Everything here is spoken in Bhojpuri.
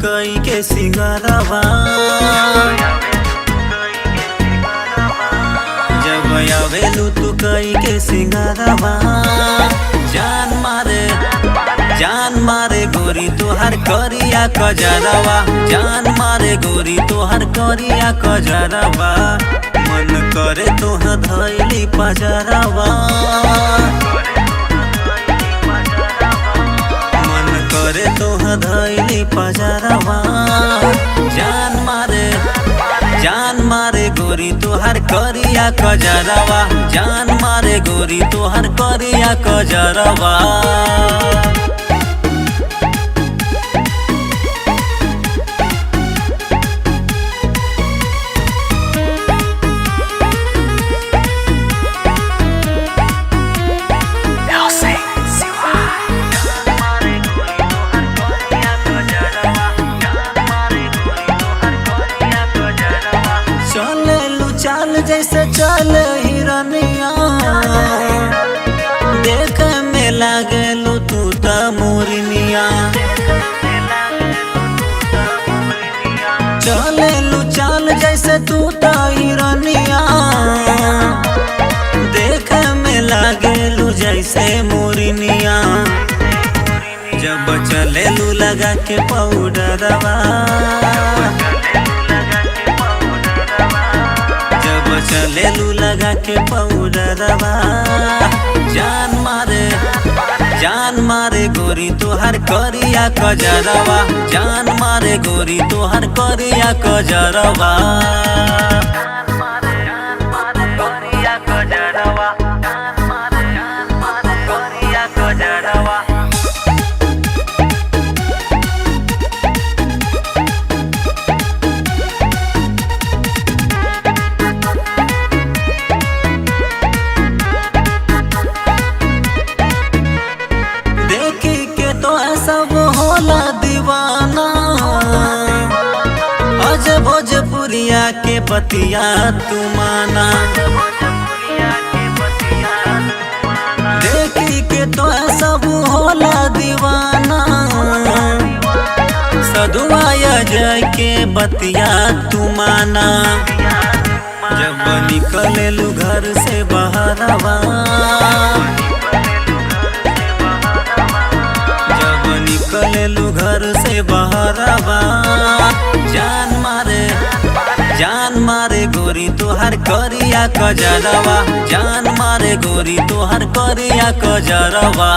कई के सिंगारवा, जब आवेलू तू कई के सिंगारवा। जान मारे गोरी तोहर करिया कजरवा, जान मारे गोरी तोहर करिया कजरवा। मन करे तोह धैली पजरवा, मन करे तोह धैली पजरवा। जान मारे गोरी तोहर करिया कजरवा, जान मारे गोरी तोहर करिया कजरवा। चाल जैसे चल हिरनिया, देख में लागलू तू त मोरनिया। चलेलू चाल जैसे तू त हिरनिया, देख में लागलू जैसे मोरनिया। जब चलेलू लगा के पाउडरवा, चलेलू लगा के पाउडरवा। जान मारे गोरी तोहर करिया कजरवा, जान मारे गोरी तोहर करिया कजरवा। सब होला दीवाना, अज भोजपुरिया के बतिया तू माना। देखी के तो सब होला दीवाना, सदुआ जय के बतिया तू माना। जब निकलेलू घर से बहरवा, निकलेलू घर से बहरवा। जान मारे गोरी तोहर करिया कजरवा, जान मारे गोरी तोहर करिया कजरवा।